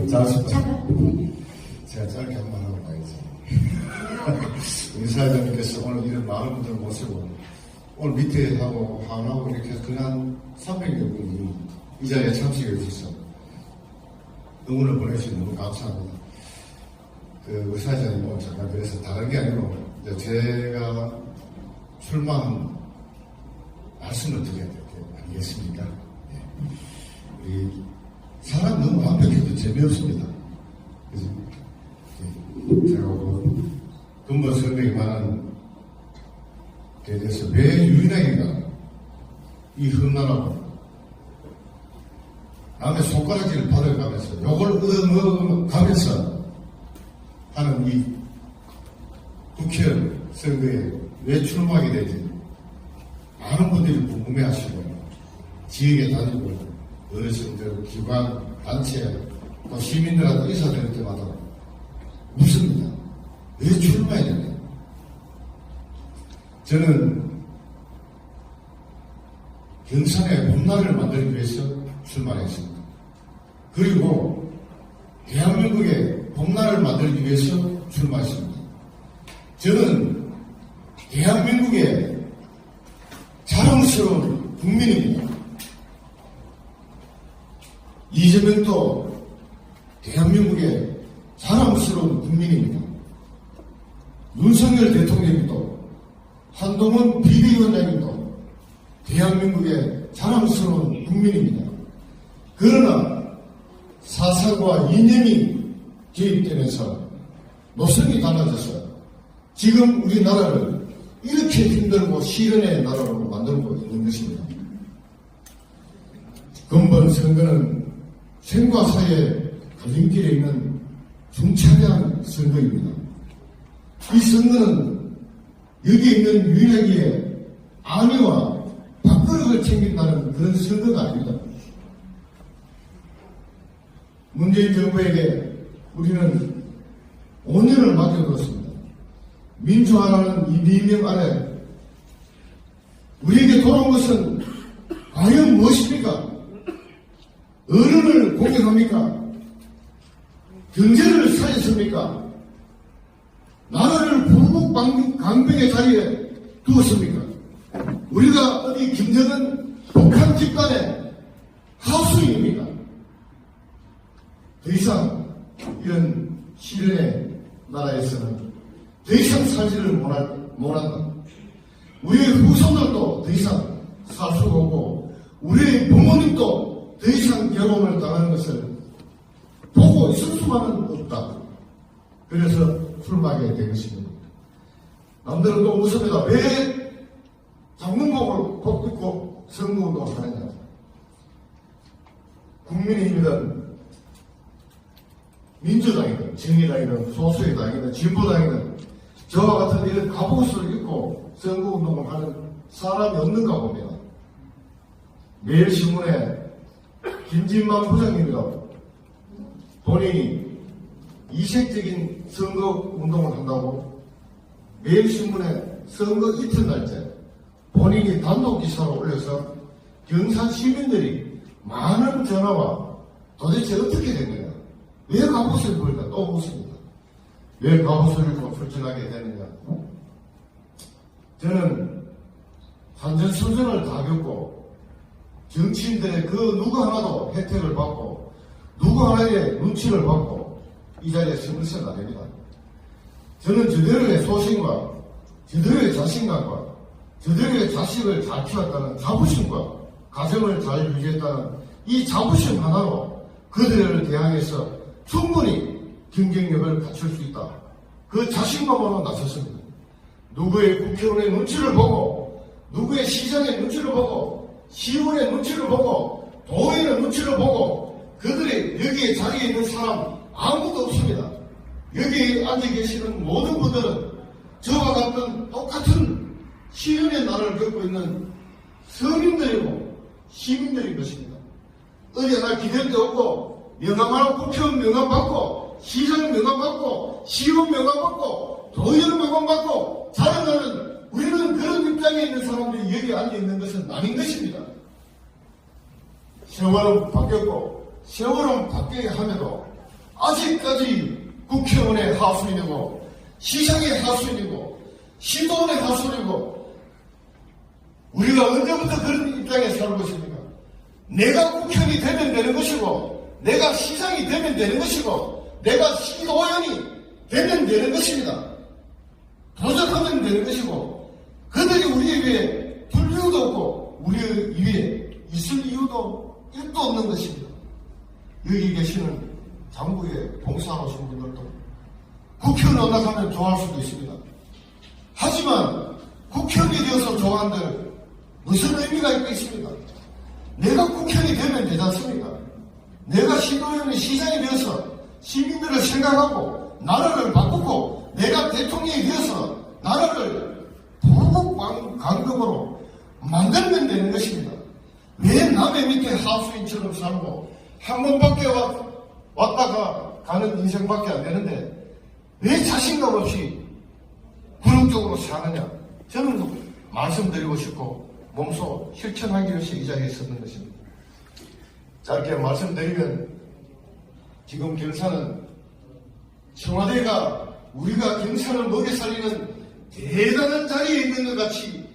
잘하셨다. 제가 짧게 한 번 하고 가야지. 우리 사회자님께서 오늘 이런 많은 분들을 모시고 오늘 밑에 하고 하나하고 이렇게 해서 그냥 300여 분이 이 자리에 참석해 주셔서 응원을 보내주셔서 너무 감사합니다. 우리 사회자님 오늘 잠깐 그래서 다른 게 아니고 제가 출마한 말씀을 드려야 될 게 아니겠습니까? 네. 사람 너무 완벽해도 재미없습니다. 그래서 제가 근본 설명이 많은 데 대해서 왜 유일하게가 이 험난하고 남의 손가락질을 받아가면서 욕을 얻어먹어가면서 하는 이 국회의원 선거에 왜 출마하게 되지? 많은 분들이 궁금해하시고 지역에 다니고 어르신들, 기관, 단체, 또 시민들한테 인사드릴 때마다 묻습니다. 왜 출마해야 되냐? 저는 경산의 봄날을 만들기 위해서 출마했습니다. 그리고 대한민국의 봄날을 만들기 위해서 출마했습니다. 저는 대한민국의 자랑스러운 국민입니다. 이재명도 대한민국의 자랑스러운 국민입니다. 윤석열 대통령님도 한동훈 비대위원장님도 대한민국의 자랑스러운 국민입니다. 그러나 사상과 이념이 개입되면서 노선이 달라져서 지금 우리나라를 이렇게 힘들고 시련의 나라로 만들고 있는 것입니다. 근본 선거는 생과 사의 갈림길에 있는 중차대한 선거입니다. 이 선거는 여기 있는 유일하게 안위와 밥그릇을 챙긴다는 그런 선거가 아닙니다. 문재인 정부에게 우리는 5년을 맡겨두었습니다. 민주화라는 이 비명 아래 우리에게 돌아온 것은 과연 무엇입니까? 어른을 공격합니까? 경제를 살렸습니까? 나라를 불국강병의 자리에 두었습니까? 우리가 어디 김정은 북한 집단의 하수인입니까? 더 이상 이런 시련의 나라에서는 더 이상 살지를 못한다. 우리의 후손들도 더 이상 살 수가 없고 우리의 부모님도 더 이상 괴로움을 당하는 것을 보고 있을 수만은 없다. 그래서 출마하게 된 것입니다. 남들은 또 묻습니다. 왜 장문복을 복 입고 선거운동을 하느냐. 국민의힘이든 민주당이든 정의당이든 소수의 당이든 진보당이든 저와 같은 이런 갑옷을 입고 선거운동을 하는 사람이 없는가 봅니다. 매일 신문에 김진만 부장님이라고 본인이 이색적인 선거운동을 한다고 매일 신문에 선거 이튿날째 본인이 단독 기사로 올려서 경산 시민들이 많은 전화와 도대체 어떻게 된 거냐, 왜 갑옷을 입을까 또 묻습니다. 왜 갑옷을 입고 출전하게 되느냐. 저는 산전수전을 다 겪고 정치인들의 그 누구 하나도 혜택을 받고 누구 하나의 눈치를 받고 이 자리에 서을 서는 안 됩니다. 저는 저들의 소신과 저들의 자신감과 저들의 자식을 잘 키웠다는 자부심과 가정을 잘 유지했다는 이 자부심 하나로 그들을 대항해서 충분히 경쟁력을 갖출 수 있다. 그 자신감으로 나섰습니다. 누구의 국회의원의 눈치를 보고 누구의 시장의 눈치를 보고 시원의 눈치를 보고 도의의 눈치를 보고 그들이 여기에 자리에 있는 사람 아무도 없습니다. 여기 앉아 계시는 모든 분들은 저와 같은 똑같은 시련의 날을 겪고 있는 서민들이고 시민들인 것입니다. 어디 하나 기대도 없고 명함하고 국회의원 명함 받고 시장 명함 받고 시의원 명함 받고 도의원 명함 받고 자랑하는 우리는 그런 입장에 있는 사람들이 여기 앉아 있는 것은 아닌 것입니다. 세월은 바뀌었고 세월은 바뀌게 함에도 아직까지 국회의원의 하수인이고 시장의 하수인이고 시도원의 하수인이고 우리가 언제부터 그런 입장에 살고 있습니까? 내가 국회의원이 되면 되는 것이고 내가 시장이 되면 되는 것이고 내가 시도원이 되면 되는 것입니다. 도전하면 되는 것이고 그들이 우리 입에 둘 이유도 없고 우리 입에 있을 이유도 1도 없는 것입니다. 여기 계시는 당국에 봉사하신 분들도 국회의원 올라가면 좋아할 수도 있습니다. 하지만 국회의원이 되어서 좋아한들 무슨 의미가 있겠습니까? 내가 국회의원이 되면 되지 않습니까? 내가 시도의원이 시장이 되어서 시민들을 생각하고 나라를 바꾸고 내가 대통령이 되어서 나라를 부국강국으로 만들면 되는 것입니다. 왜 남의 밑에 하수인처럼 살고 한 번밖에 왔다가 가는 인생밖에 안 되는데 왜 자신감 없이 굴욕적으로 사느냐? 저는 말씀드리고 싶고 몸소 실천하기 위해서 이 자리에 있었는 것입니다. 짧게 말씀드리면 지금 경사는 청와대가 우리가 경사를 먹여 살리는 대단한 자리에 있는 것 같이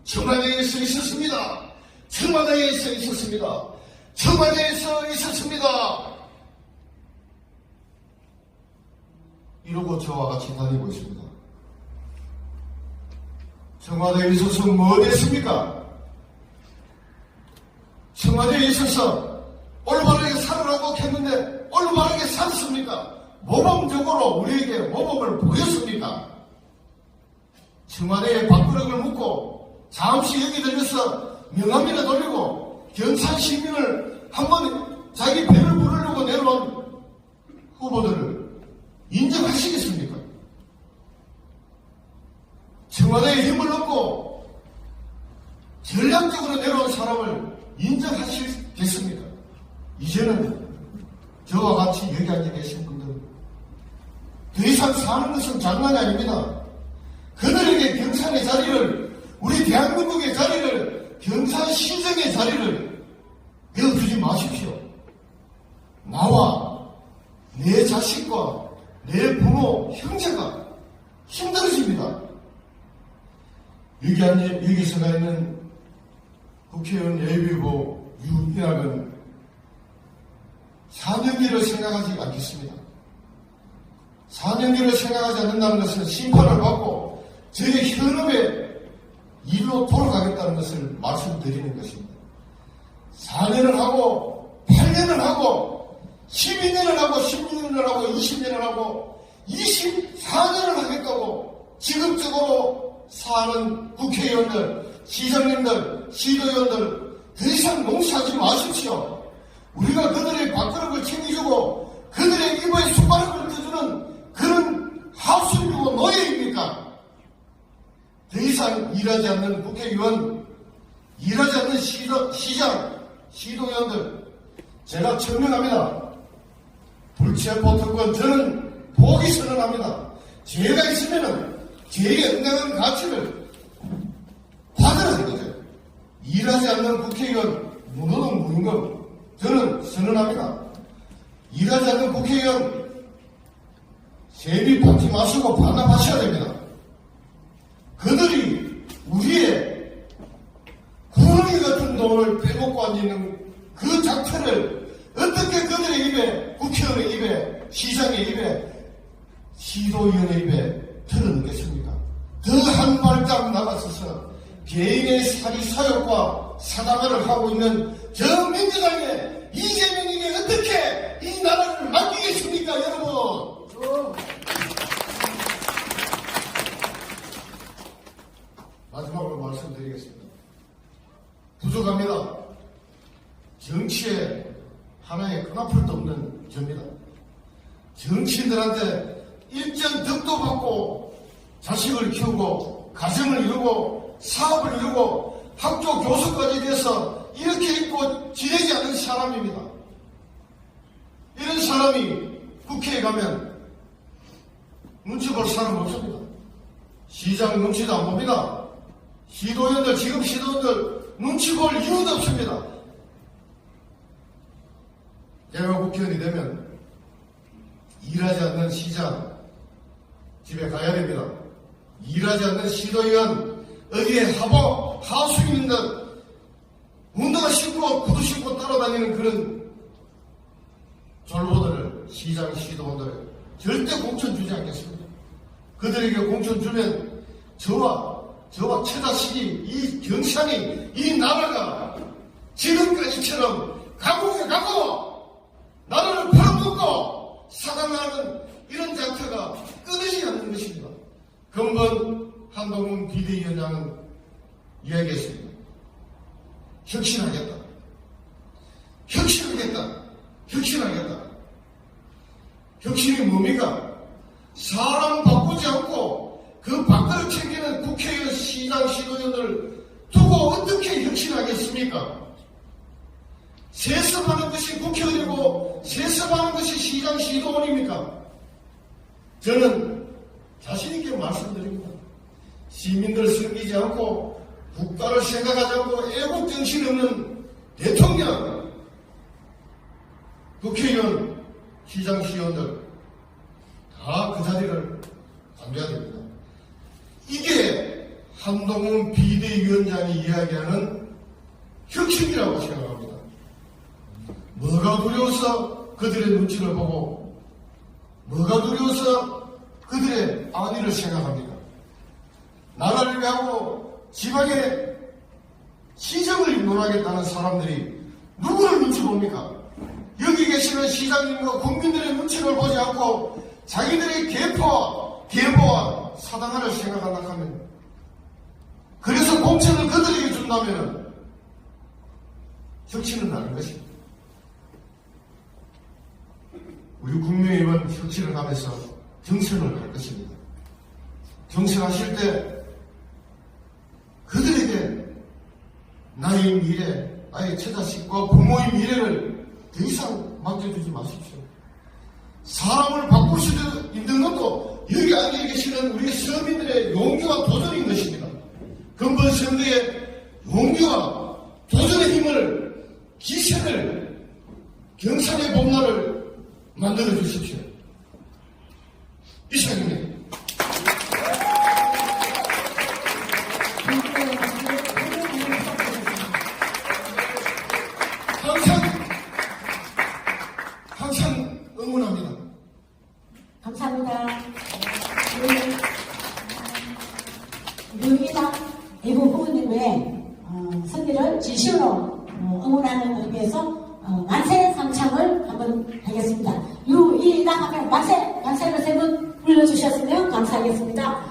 청와대에 서 있었습니다. 청와대에 서 있었습니다. 청와대에 서 있었습니다. 이러고 저와 같이 다니고 있습니다. 청와대에 있어서 뭐 됐습니까? 청와대에 있어서 올바르게 살으라고 했는데 올바르게 살습니까? 모범적으로 우리에게 모범을 보였습니까? 청와대에 밥그릇을 묻고 잠시 여기 들려서 명함이나 돌리고 경산 시민을 한번 자기 배를 부르려고 내려온 후보들을 인정하시겠습니까? 청와대에 힘을 얻고 전략적으로 내려온 사람을 인정하시겠습니까? 이제는 저와 같이 여기 앉아 계신 분들은 더 이상 사는 것은 장난이 아닙니다. 그들에게 경산의 자리를, 우리 대한민국의 자리를, 경산시정의 자리를 내어주지 마십시오. 나와 내 자식과 내 부모, 형제가 힘들어집니다. 여기 서가 있는 국회의원 예비후보 유인학은 4년기를 생각하지 않겠습니다. 4년기를 생각하지 않는다는 것은 심판을 받고 저의 현업에 일로 돌아가겠다는 것을 말씀드리는 것입니다. 4년을 하고 8년을 하고 12년을 하고 16년을 하고 20년을 하고 24년을 하겠다고 지극적으로 사는 국회의원들, 시장님들, 시도의원들 더 이상 농사하지 마십시오. 우리가 그들의 밥그릇을 챙겨주고 그들의 입에 숟가락을 떠주는 그런 하수인이고 노예입니까? 더 이상 일하지 않는 국회의원, 일하지 않는 시장, 시도의원들 제가 천명합니다. 불체포 특권 저는 포기 선언합니다. 죄가 있으면은 죄의 응당한 가치를 받으라 는 거죠. 일하지 않는 국회의원 무노동 무임금 저는 선언합니다. 일하지 않는 국회의원 세비 받지 마시고 반납하셔야 됩니다. 그들이 우리의 구렁이 같은 돈을 빼먹고 앉는 그 작태를 어떻게 그들의 입에, 국회의원의 입에, 시장의 입에, 시도위원의 입에 털어넣겠습니까? 더 한 발짝 나가서서 개인의 사리 사욕과 사다가를 하고 있는 저 민주당의 이재명에게 어떻게 이 나라를 맡기겠습니까, 여러분? 마지막으로 말씀드리겠습니다. 부족합니다. 정치에 하나의 끈앞을도 없는 점이다. 정치인들한테 일정 덕도 받고 자식을 키우고 가정을 이루고 사업을 이루고 학교 교수까지 돼서 이렇게 있고 지내지 않은 사람입니다. 이런 사람이 국회에 가면 눈치 볼 사람 없습니다. 시장 눈치도 안 봅니다. 시도위원들, 지금 시도위원들 눈치 볼 이유도 없습니다. 제가 국회의원이 되면 일하지 않는 시장 집에 가야 됩니다. 일하지 않는 시도위원 어디에 하수 있는 듯 운동화 신고 구두 신고 따라다니는 그런 졸보들을 시장 시도원들 절대 공천 주지 않겠습니다. 그들에게 공천 주면 저와 처자식이 이 경산이 이 나라가 지금까지처럼 감옥에 가고 나라를 팔아먹고 사당하는 이런 장터가 끊이지 않는 것입니다. 근본 한동훈 비대위원장은 이야기했습니다. 혁신하겠다. 혁신이 뭡니까? 사람 바꾸지 않고 그 밖을 챙기는 국회의원, 시장, 시도위원들을 두고 어떻게 혁신하겠습니까? 세습하는 것이 국회의원이고 세습하는 것이 시장, 시도원입니까? 저는 자신있게 말씀드립니다. 시민들 섬기지 않고 국가를 생각하지 않고 애국정신 없는 대통령, 국회의원, 시장, 시의원들 다 그 자리를 관둬야 됩니다. 이게 한동훈 비대위원장이 이야기하는 혁신이라고 생각합니다. 뭐가 두려워서 그들의 눈치를 보고 뭐가 두려워서 그들의 안위를 생각합니다. 나라를 위하고 지방의 시정을 논하겠다는 사람들이 누구를 눈치 봅니까? 여기 계시는 시장님과 국민들의 눈치를 보지 않고 자기들의 계보와 사당화를 생각한다 하면, 그래서 공천을 그들에게 준다면 혁신은 아닌 것입니다. 우리 국민의힘은 혁신을 하면서 경선을 할 것입니다. 경선하실 때 그들에게 나의 미래, 나의 처자식과 부모의 미래를 더 이상 맡겨두지 마십시오. 사람을 바꿀 수 있는 것도 여기 앉아 계시는 우리 서민들의 용기와 도전인 것입니다. 근본 선거에 용기와 도전의 힘을, 기세를, 경상의 봄날을 만들어 주십시오. 이상입니다. 항상 응원합니다. 감사합니다. 민주당 대구 후보님의 선기를 진심으로 응원하는 의미에서 만세 삼창을 한번 하겠습니다. 유이당 하면 만세를 세 번 불러주셨으면 감사하겠습니다.